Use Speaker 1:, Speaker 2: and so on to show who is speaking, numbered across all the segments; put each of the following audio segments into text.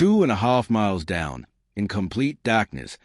Speaker 1: 2.5 miles down, in complete darkness,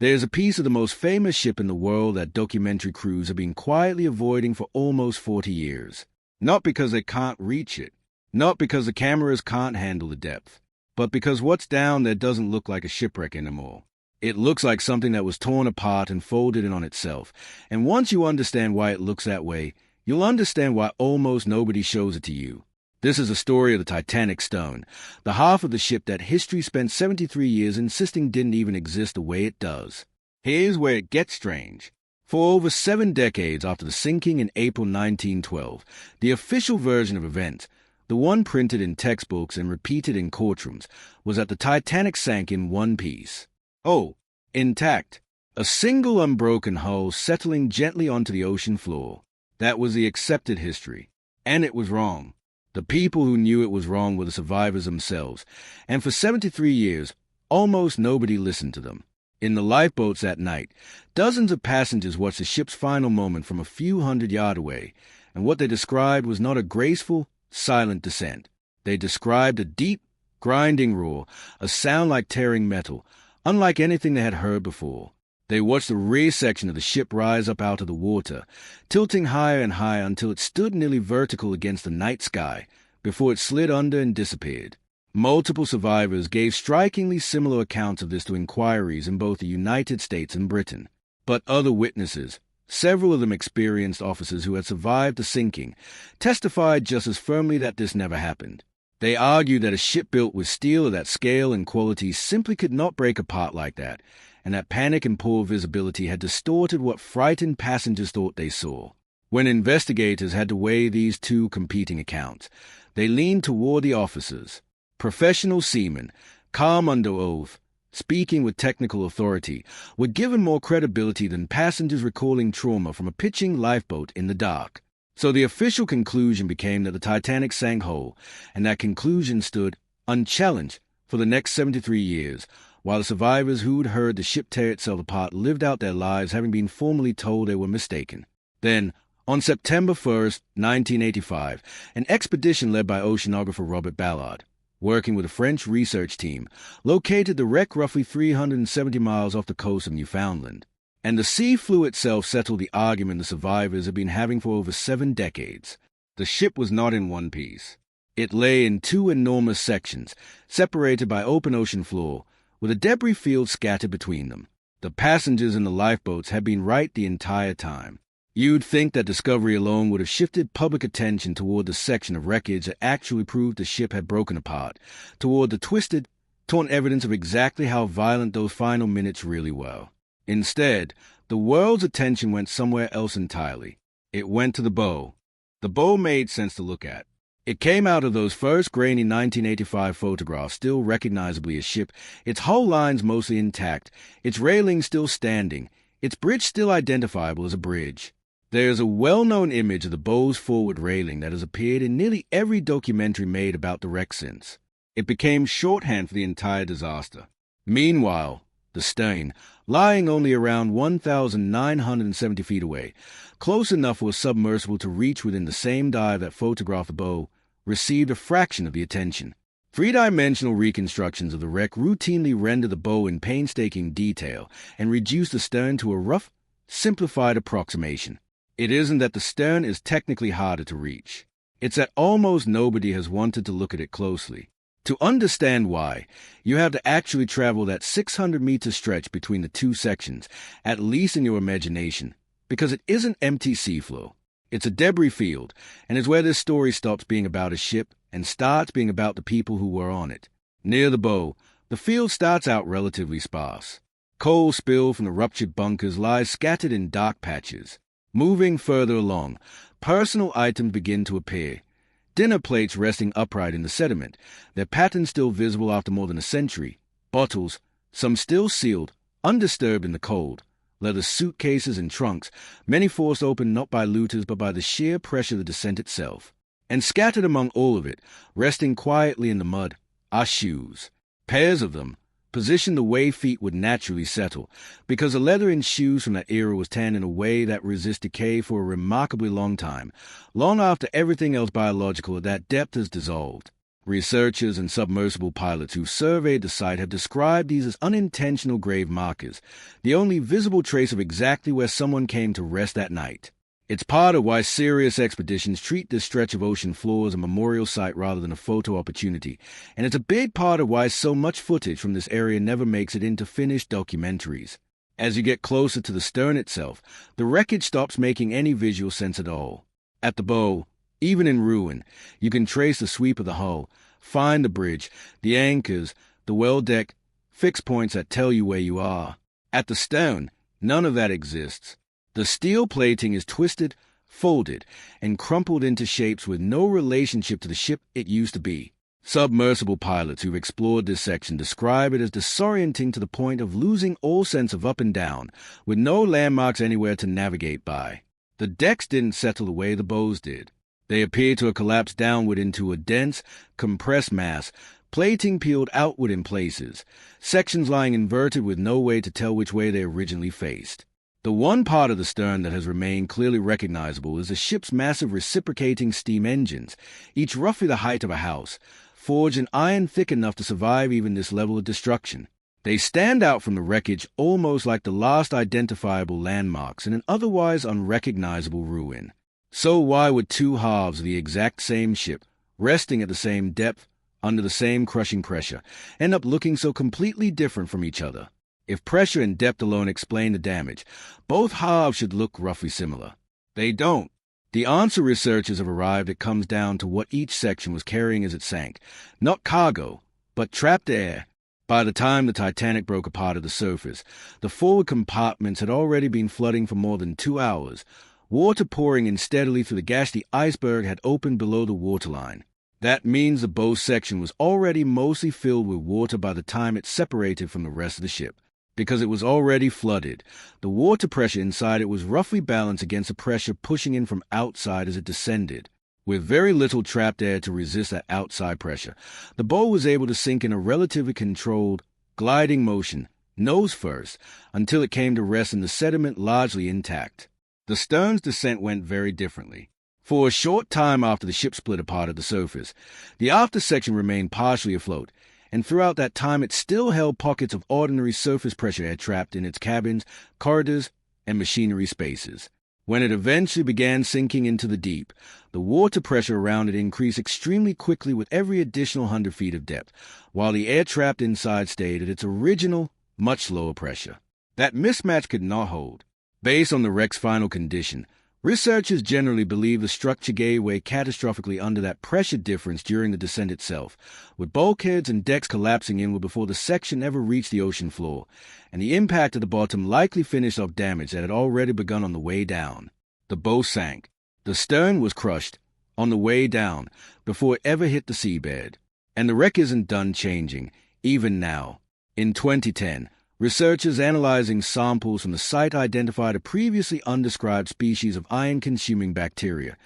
Speaker 1: there's a piece of the most famous ship in the world that documentary crews have been quietly avoiding for almost 40 years. Not because they can't reach it, not because the cameras can't handle the depth, but because what's down there doesn't look like a shipwreck anymore. It looks like something that was torn apart and folded in on itself, and once you understand why it looks that way, you'll understand why almost nobody shows it to you. This is a story of the Titanic stone, the half of the ship that history spent 73 years insisting didn't even exist the way it does. Here's where it gets strange. For over 7 decades after the sinking in April 1912, the official version of events, the one printed in textbooks and repeated in courtrooms, was that the Titanic sank in one piece. Oh, intact. A single unbroken hull settling gently onto the ocean floor. That was the accepted history. And it was wrong. The people who knew it was wrong were the survivors themselves, and for 73 years, almost nobody listened to them. In the lifeboats that night, dozens of passengers watched the ship's final moment from a few hundred yards away, and what they described was not a graceful, silent descent. They described a deep, grinding roar, a sound like tearing metal, unlike anything they had heard before. They watched the rear section of the ship rise up out of the water, tilting higher and higher until it stood nearly vertical against the night sky, before it slid under and disappeared. Multiple survivors gave strikingly similar accounts of this to inquiries in both the United States and Britain. But other witnesses, several of them experienced officers who had survived the sinking, testified just as firmly that this never happened. They argued that a ship built with steel of that scale and quality simply could not break apart like that, and that panic and poor visibility had distorted what frightened passengers thought they saw. When investigators had to weigh these two competing accounts, they leaned toward the officers. Professional seamen, calm under oath, speaking with technical authority, were given more credibility than passengers recalling trauma from a pitching lifeboat in the dark. So the official conclusion became that the Titanic sank whole, and that conclusion stood unchallenged for the next 73 years, while the survivors who'd heard the ship tear itself apart lived out their lives having been formally told they were mistaken. Then, on September 1st, 1985, an expedition led by oceanographer Robert Ballard, working with a French research team, located the wreck roughly 370 miles off the coast of Newfoundland. And the sea flu itself settled the argument the survivors had been having for over 7 decades. The ship was not in one piece. It lay in 2 enormous sections, separated by open ocean floor, with a debris field scattered between them. The passengers in the lifeboats had been right the entire time. You'd think that discovery alone would have shifted public attention toward the section of wreckage that actually proved the ship had broken apart, toward the twisted, torn evidence of exactly how violent those final minutes really were. Instead, the world's attention went somewhere else entirely. It went to the bow. The bow made sense to look at. It came out of those first grainy 1985 photographs, still recognizably a ship, its hull lines mostly intact, its railings still standing, its bridge still identifiable as a bridge. There's a well-known image of the bow's forward railing that has appeared in nearly every documentary made about the wreck since. It became shorthand for the entire disaster. Meanwhile, the stern, lying only around 1,970 feet away, close enough for a submersible to reach within the same dive that photographed the bow, received a fraction of the attention. 3-dimensional reconstructions of the wreck routinely render the bow in painstaking detail and reduce the stern to a rough, simplified approximation. It isn't that the stern is technically harder to reach. It's that almost nobody has wanted to look at it closely. To understand why, you have to actually travel that 600-meter stretch between the 2 sections, at least in your imagination, because it isn't empty seafloor. It's a debris field, and is where this story stops being about a ship and starts being about the people who were on it. Near the bow, the field starts out relatively sparse. Coal spilled from the ruptured bunkers lies scattered in dark patches. Moving further along, personal items begin to appear. Dinner plates resting upright in the sediment, their patterns still visible after more than a century. Bottles, some still sealed, undisturbed in the cold. Leather suitcases and trunks, many forced open not by looters but by the sheer pressure of the descent itself. And scattered among all of it, resting quietly in the mud, are shoes. Pairs of them, positioned the way feet would naturally settle, because the leather in shoes from that era was tanned in a way that resists decay for a remarkably long time, long after everything else biological at that depth has dissolved. Researchers and submersible pilots who surveyed the site have described these as unintentional grave markers, the only visible trace of exactly where someone came to rest that night. It's part of why serious expeditions treat this stretch of ocean floor as a memorial site rather than a photo opportunity, and it's a big part of why so much footage from this area never makes it into finished documentaries. As you get closer to the stern itself, the wreckage stops making any visual sense at all. At the bow, even in ruin, you can trace the sweep of the hull, find the bridge, the anchors, the well deck, fixed points that tell you where you are. At the stern, none of that exists. The steel plating is twisted, folded, and crumpled into shapes with no relationship to the ship it used to be. Submersible pilots who've explored this section describe it as disorienting to the point of losing all sense of up and down, with no landmarks anywhere to navigate by. The decks didn't settle the way the bows did. They appear to have collapsed downward into a dense, compressed mass, plating peeled outward in places, sections lying inverted with no way to tell which way they originally faced. The one part of the stern that has remained clearly recognizable is the ship's massive reciprocating steam engines, each roughly the height of a house, forged in iron thick enough to survive even this level of destruction. They stand out from the wreckage almost like the last identifiable landmarks in an otherwise unrecognizable ruin. So why would two halves of the exact same ship, resting at the same depth, under the same crushing pressure, end up looking so completely different from each other? If pressure and depth alone explain the damage, both halves should look roughly similar. They don't. The answer researchers have arrived at comes down to what each section was carrying as it sank. Not cargo, but trapped air. By the time the Titanic broke apart at the surface, the forward compartments had already been flooding for more than 2 hours. Water pouring in steadily through the gash the iceberg had opened below the waterline. That means the bow section was already mostly filled with water by the time it separated from the rest of the ship. Because it was already flooded, the water pressure inside it was roughly balanced against the pressure pushing in from outside as it descended. With very little trapped air to resist that outside pressure, the bow was able to sink in a relatively controlled, gliding motion, nose first, until it came to rest in the sediment largely intact. The stern's descent went very differently. For a short time after the ship split apart at the surface, the after section remained partially afloat, and throughout that time it still held pockets of ordinary surface pressure air trapped in its cabins, corridors, and machinery spaces. When it eventually began sinking into the deep, the water pressure around it increased extremely quickly with every additional 100 feet of depth, while the air trapped inside stayed at its original, much lower pressure. That mismatch could not hold. Based on the wreck's final condition, researchers generally believe the structure gave way catastrophically under that pressure difference during the descent itself, with bulkheads and decks collapsing inward before the section ever reached the ocean floor, and the impact at the bottom likely finished off damage that had already begun on the way down. The bow sank. The stern was crushed, on the way down, before it ever hit the seabed. And the wreck isn't done changing, even now. In 2010, researchers analyzing samples from the site identified a previously undescribed species of iron-consuming bacteria,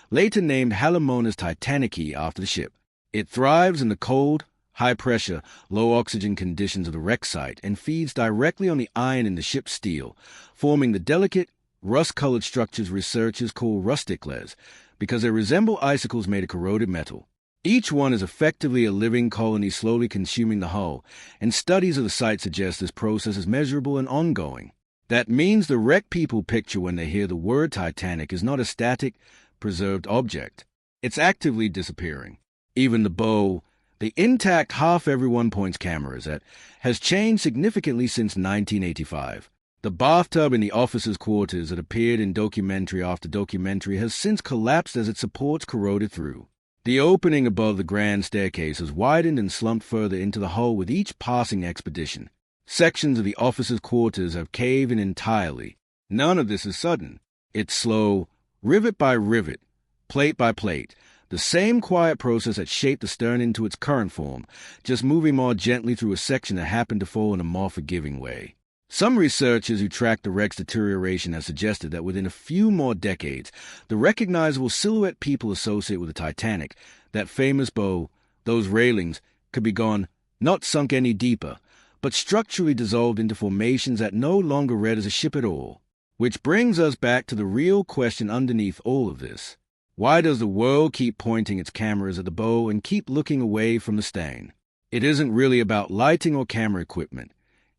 Speaker 1: later named Halomonas titanici after the ship. It thrives in the cold, high-pressure, low-oxygen conditions of the wreck site and feeds directly on the iron in the ship's steel, forming the delicate, rust-colored structures researchers call rusticles because they resemble icicles made of corroded metal. Each one is effectively a living colony slowly consuming the hull, and studies of the site suggest this process is measurable and ongoing. That means the wreck people picture when they hear the word Titanic is not a static, preserved object. It's actively disappearing. Even the bow, the intact half everyone points cameras at, has changed significantly since 1985. The bathtub in the officers' quarters that appeared in documentary after documentary has since collapsed as its supports corroded through. The opening above the grand staircase has widened and slumped further into the hull with each passing expedition. Sections of the officers' quarters have caved in entirely. None of this is sudden. It's slow, rivet by rivet, plate by plate, the same quiet process that shaped the stern into its current form, just moving more gently through a section that happened to fall in a more forgiving way. Some researchers who tracked the wreck's deterioration have suggested that within a few more decades, the recognizable silhouette people associate with the Titanic, that famous bow, those railings, could be gone, not sunk any deeper, but structurally dissolved into formations that no longer read as a ship at all. Which brings us back to the real question underneath all of this. Why does the world keep pointing its cameras at the bow and keep looking away from the stern? It isn't really about lighting or camera equipment,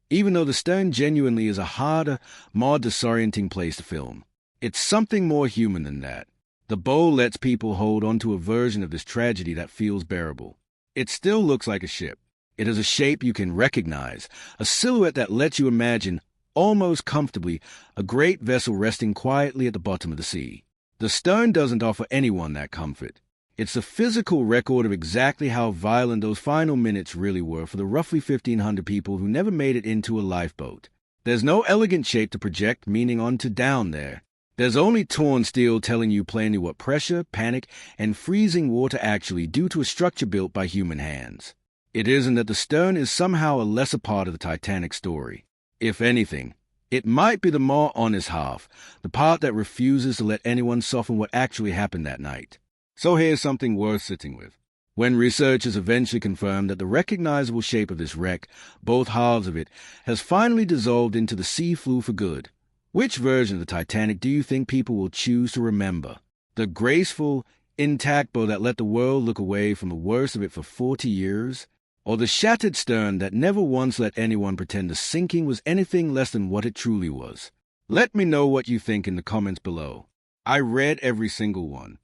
Speaker 1: even though the stern genuinely is a harder, more disorienting place to film. It's something more human than that. The bow lets people hold onto a version of this tragedy that feels bearable. It still looks like a ship. It has a shape you can recognize, a silhouette that lets you imagine, almost comfortably, a great vessel resting quietly at the bottom of the sea. The stern doesn't offer anyone that comfort. It's a physical record of exactly how violent those final minutes really were for the roughly 1,500 people who never made it into a lifeboat. There's no elegant shape to project meaning onto down there. There's only torn steel telling you plainly what pressure, panic, and freezing water actually do to a structure built by human hands. It isn't that the stern is somehow a lesser part of the Titanic story. If anything, it might be the more honest half, the part that refuses to let anyone soften what actually happened that night. So here's something worth sitting with. When researchers eventually confirmed that the recognizable shape of this wreck, both halves of it, has finally dissolved into the sea floor for good, which version of the Titanic do you think people will choose to remember? The graceful, intact bow that let the world look away from the worst of it for 40 years? Or the shattered stern that never once let anyone pretend the sinking was anything less than what it truly was? Let me know what you think in the comments below. I read every single one.